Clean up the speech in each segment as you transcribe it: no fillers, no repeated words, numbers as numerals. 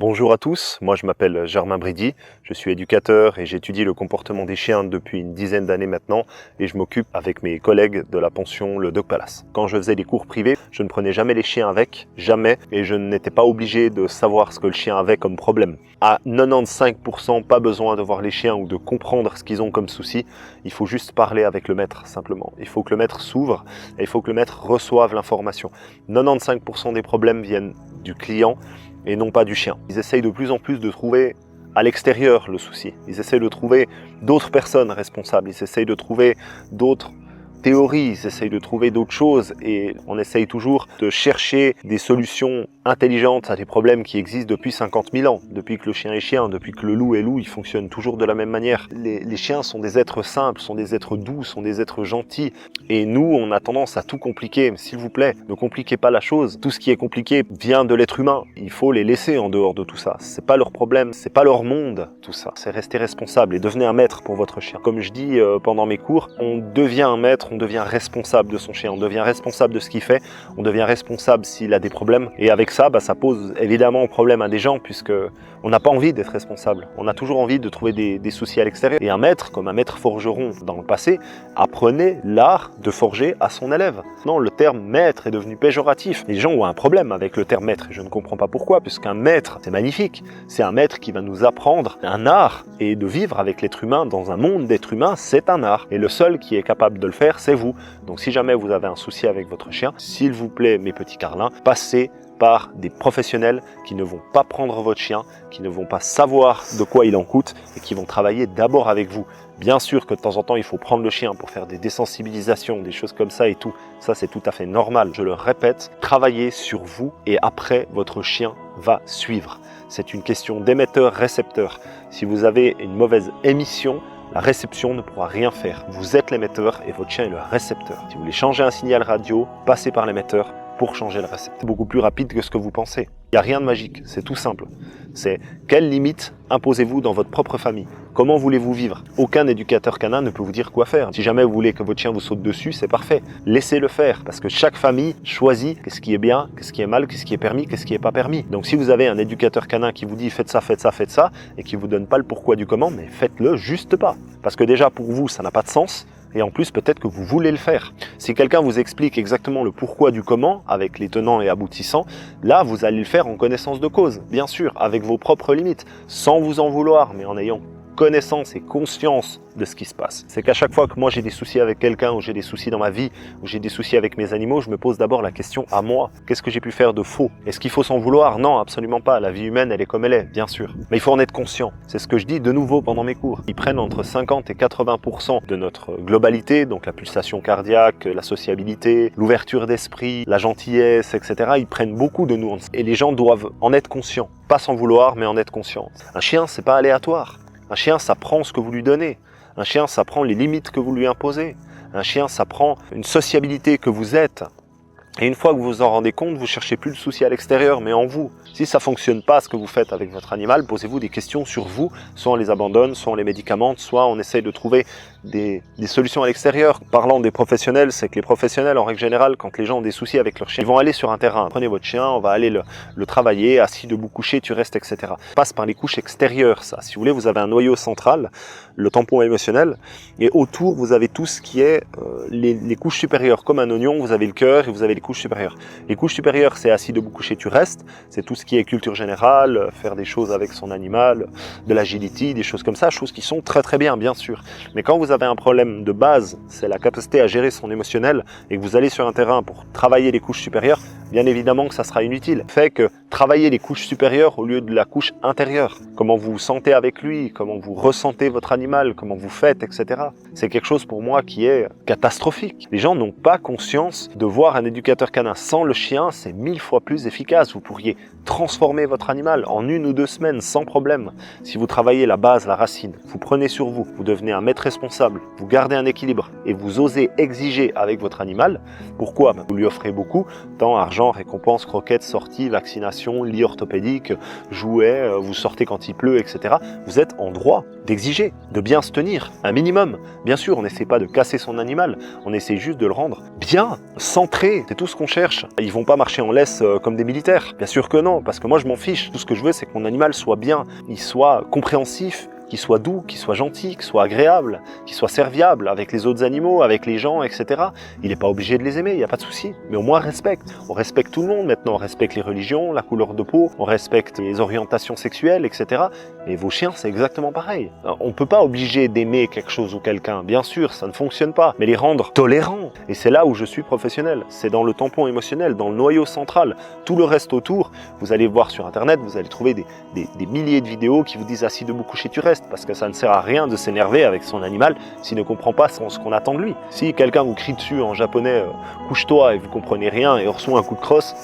Bonjour à tous, moi je m'appelle Germain Bridy, je suis éducateur et j'étudie le comportement des chiens depuis une dizaine d'années maintenant et je m'occupe avec mes collègues de la pension le Dog Palace. Quand je faisais des cours privés, je ne prenais jamais les chiens avec, jamais, et je n'étais pas obligé de savoir ce que le chien avait comme problème. À 95%, pas besoin de voir les chiens ou de comprendre ce qu'ils ont comme souci, il faut juste parler avec le maître simplement. Il faut que le maître s'ouvre et il faut que le maître reçoive l'information. 95% des problèmes viennent du client et non pas du chien. Ils essayent de plus en plus de trouver à l'extérieur le souci. Ils essayent de trouver d'autres personnes responsables. Ils essayent de trouver d'autres théories. Ils essayent de trouver d'autres choses. Et on essaye toujours de chercher des solutions intelligentes à des problèmes qui existent depuis 50 000 ans. Depuis que le chien est chien, depuis que le loup est loup, ils fonctionnent toujours de la même manière. Les chiens sont des êtres simples, sont des êtres doux, sont des êtres gentils. Et nous, on a tendance à tout compliquer. S'il vous plaît, ne compliquez pas la chose. Tout ce qui est compliqué vient de l'être humain. Il faut les laisser en dehors de tout ça. C'est pas leur problème, c'est pas leur monde, tout ça. C'est rester responsable et devenez un maître pour votre chien. Comme je dis pendant mes cours, on devient un maître, on devient responsable de son chien, on devient responsable de ce qu'il fait, on devient responsable s'il a des problèmes. Et avec ça, ça pose évidemment problème à des gens puisque on n'a pas envie d'être responsable. On a toujours envie de trouver des soucis à l'extérieur. Et un maître, comme un maître forgeron dans le passé, apprenait l'art de forger à son élève. Non, le terme maître est devenu péjoratif. Les gens ont un problème avec le terme maître et je ne comprends pas pourquoi, puisqu'un maître, c'est magnifique. C'est un maître qui va nous apprendre un art et de vivre avec l'être humain dans un monde d'êtres humains, c'est un art. Et le seul qui est capable de le faire, c'est vous. Donc si jamais vous avez un souci avec votre chien, s'il vous plaît, mes petits carlins, passez par des professionnels qui ne vont pas prendre votre chien, qui ne vont pas savoir de quoi il en coûte et qui vont travailler d'abord avec vous. Bien sûr que de temps en temps, il faut prendre le chien pour faire des désensibilisations, des choses comme ça et tout. Ça, c'est tout à fait normal. Je le répète, travaillez sur vous et après, votre chien va suivre. C'est une question d'émetteur-récepteur. Si vous avez une mauvaise émission, la réception ne pourra rien faire. Vous êtes l'émetteur et votre chien est le récepteur. Si vous voulez changer un signal radio, passez par l'émetteur pour changer le récepteur. C'est beaucoup plus rapide que ce que vous pensez. Il n'y a rien de magique, c'est tout simple. C'est quelles limites imposez-vous dans votre propre famille? Comment voulez-vous vivre? Aucun éducateur canin ne peut vous dire quoi faire. Si jamais vous voulez que votre chien vous saute dessus, c'est parfait. Laissez-le faire, parce que chaque famille choisit qu'est-ce qui est bien, qu'est-ce qui est mal, qu'est-ce qui est permis, qu'est-ce qui n'est pas permis. Donc si vous avez un éducateur canin qui vous dit faites ça, faites ça, faites ça, et qui vous donne pas le pourquoi du comment, mais faites-le juste pas. Parce que déjà pour vous, ça n'a pas de sens. Et en plus, peut-être que vous voulez le faire. Si quelqu'un vous explique exactement le pourquoi du comment, avec les tenants et aboutissants, là, vous allez le faire en connaissance de cause, bien sûr, avec vos propres limites, sans vous en vouloir, mais en ayant connaissance et conscience de ce qui se passe. C'est qu'à chaque fois que moi j'ai des soucis avec quelqu'un, ou j'ai des soucis dans ma vie, ou j'ai des soucis avec mes animaux, je me pose d'abord la question à moi. Qu'est-ce que j'ai pu faire de faux? Est-ce qu'il faut s'en vouloir? Non, absolument pas. La vie humaine, elle est comme elle est, bien sûr. Mais il faut en être conscient. C'est ce que je dis de nouveau pendant mes cours. Ils prennent entre 50 et 80% de notre globalité, donc la pulsation cardiaque, la sociabilité, l'ouverture d'esprit, la gentillesse, etc. Ils prennent beaucoup de nous. Et les gens doivent en être conscients. Pas s'en vouloir, mais en être conscients. Un chien, c'est pas aléatoire. Un chien, ça prend ce que vous lui donnez. Un chien, ça prend les limites que vous lui imposez. Un chien, ça prend une sociabilité que vous êtes. Et une fois que vous vous en rendez compte, vous cherchez plus le souci à l'extérieur, mais en vous. Si ça fonctionne pas ce que vous faites avec votre animal, posez-vous des questions sur vous. Soit on les abandonne, soit on les médicamente, soit on essaye de trouver des solutions à l'extérieur. Parlant des professionnels, c'est que les professionnels, en règle générale, quand les gens ont des soucis avec leur chien, ils vont aller sur un terrain. Prenez votre chien, on va aller le travailler, assis, debout, couché, tu restes, etc. Ça passe par les couches extérieures, ça. Si vous voulez, vous avez un noyau central, le tampon émotionnel, et autour, vous avez tout ce qui est les couches supérieures. Comme un oignon, vous avez le cœur et vous avez les couches supérieures. Les couches supérieures, c'est assis, debout, couché, tu restes. C'est tout ce qui est culture générale, faire des choses avec son animal, de l'agility, des choses comme ça, choses qui sont très très bien, bien sûr. Mais quand vous avez un problème de base, c'est la capacité à gérer son émotionnel, et que vous allez sur un terrain pour travailler les couches supérieures, bien évidemment que ça sera inutile. Fait que travailler les couches supérieures au lieu de la couche intérieure. Comment vous vous sentez avec lui, comment vous ressentez votre animal, comment vous faites, etc. C'est quelque chose pour moi qui est catastrophique. Les gens n'ont pas conscience de voir un éducateur canin sans le chien, c'est 1000 fois plus efficace. Vous pourriez transformer votre animal en 1 ou 2 semaines sans problème. Si vous travaillez la base, la racine, vous prenez sur vous, vous devenez un maître responsable responsable, vous gardez un équilibre et vous osez exiger avec votre animal, pourquoi? Vous lui offrez beaucoup, temps, argent, récompenses, croquettes, sorties, vaccinations, lit orthopédique, jouets, vous sortez quand il pleut, etc. Vous êtes en droit d'exiger, de bien se tenir, un minimum. Bien sûr, on n'essaie pas de casser son animal, on essaie juste de le rendre bien, centré, c'est tout ce qu'on cherche. Ils vont pas marcher en laisse comme des militaires, bien sûr que non, parce que moi je m'en fiche. Tout ce que je veux, c'est que mon animal soit bien, il soit compréhensif, qu'il soit doux, qu'il soit gentil, qu'il soit agréable, qu'il soit serviable avec les autres animaux, avec les gens, etc. Il n'est pas obligé de les aimer, il n'y a pas de souci. Mais au moins respecte. On respecte tout le monde maintenant, on respecte les religions, la couleur de peau, on respecte les orientations sexuelles, etc. Et vos chiens, c'est exactement pareil. On ne peut pas obliger d'aimer quelque chose ou quelqu'un, bien sûr, ça ne fonctionne pas, mais les rendre tolérants. Et c'est là où je suis professionnel. C'est dans le tampon émotionnel, dans le noyau central. Tout le reste autour, vous allez voir sur Internet, vous allez trouver des milliers de vidéos qui vous disent « assis debout, couché, tu restes ». Parce que ça ne sert à rien de s'énerver avec son animal s'il ne comprend pas ce qu'on attend de lui. Si quelqu'un vous crie dessus en japonais « couche-toi » et vous comprenez rien et reçoit un coup de crosse,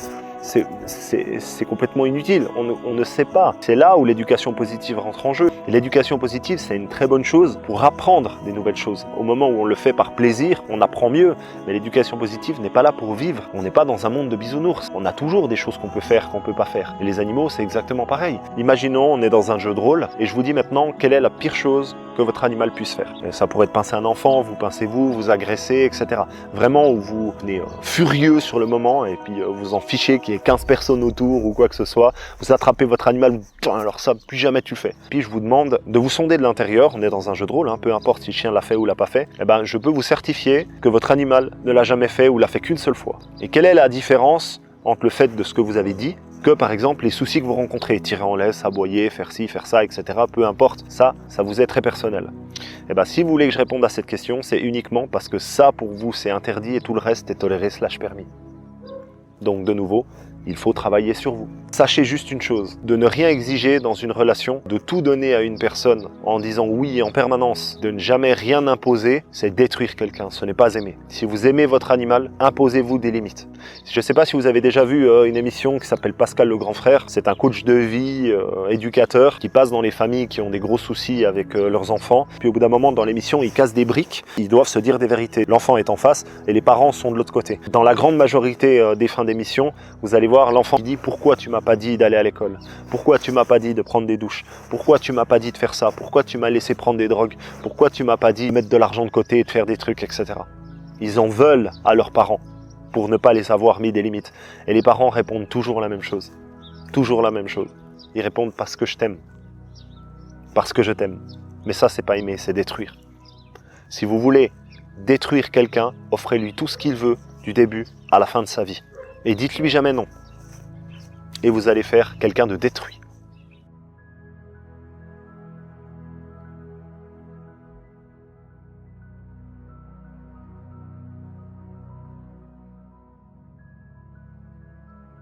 c'est complètement inutile, on ne sait pas. C'est là où l'éducation positive rentre en jeu. L'éducation positive, c'est une très bonne chose pour apprendre des nouvelles choses. Au moment où on le fait par plaisir, on apprend mieux. Mais l'éducation positive n'est pas là pour vivre. On n'est pas dans un monde de bisounours. On a toujours des choses qu'on peut faire, qu'on ne peut pas faire. Et les animaux, c'est exactement pareil. Imaginons, on est dans un jeu de rôle, et je vous dis maintenant, quelle est la pire chose que votre animal puisse faire. Et ça pourrait être pincer un enfant, vous pincez vous agressez, etc. Vraiment, où vous venez furieux sur le moment, et puis vous en fichez qu'il y ait 15 personnes autour, ou quoi que ce soit. Vous attrapez votre animal, alors ça, plus jamais tu le fais. Puis je vous demande de vous sonder de l'intérieur, on est dans un jeu de rôle, peu importe si le chien l'a fait ou l'a pas fait, eh ben, je peux vous certifier que votre animal ne l'a jamais fait ou l'a fait qu'une seule fois. Et quelle est la différence entre le fait de ce que vous avez dit que par exemple les soucis que vous rencontrez, tirer en laisse, aboyer, faire ci, faire ça, etc. Peu importe, ça vous est très personnel. Et ben, si vous voulez que je réponde à cette question, c'est uniquement parce que ça pour vous c'est interdit et tout le reste est toléré / permis. Donc de nouveau, il faut travailler sur vous. Sachez juste une chose, de ne rien exiger dans une relation, de tout donner à une personne en disant oui en permanence, de ne jamais rien imposer, c'est détruire quelqu'un, ce n'est pas aimer. Si vous aimez votre animal, imposez-vous des limites. Je ne sais pas si vous avez déjà vu une émission qui s'appelle Pascal le Grand Frère, c'est un coach de vie, éducateur, qui passe dans les familles qui ont des gros soucis avec leurs enfants, puis au bout d'un moment dans l'émission, ils cassent des briques, ils doivent se dire des vérités. L'enfant est en face et les parents sont de l'autre côté. Dans la grande majorité des fins d'émission, vous allez voir l'enfant qui dit « Pourquoi tu m'as pas dit d'aller à l'école? Pourquoi tu m'as pas dit de prendre des douches? Pourquoi tu m'as pas dit de faire ça? Pourquoi tu m'as laissé prendre des drogues? Pourquoi tu m'as pas dit de mettre de l'argent de côté et de faire des trucs, etc. » Ils en veulent à leurs parents pour ne pas les avoir mis des limites. Et les parents répondent toujours la même chose. Toujours la même chose. Ils répondent « parce que je t'aime. Parce que je t'aime. » Mais ça, c'est pas aimer, c'est détruire. Si vous voulez détruire quelqu'un, offrez-lui tout ce qu'il veut du début à la fin de sa vie. Et dites-lui jamais non. Et vous allez faire quelqu'un de détruit.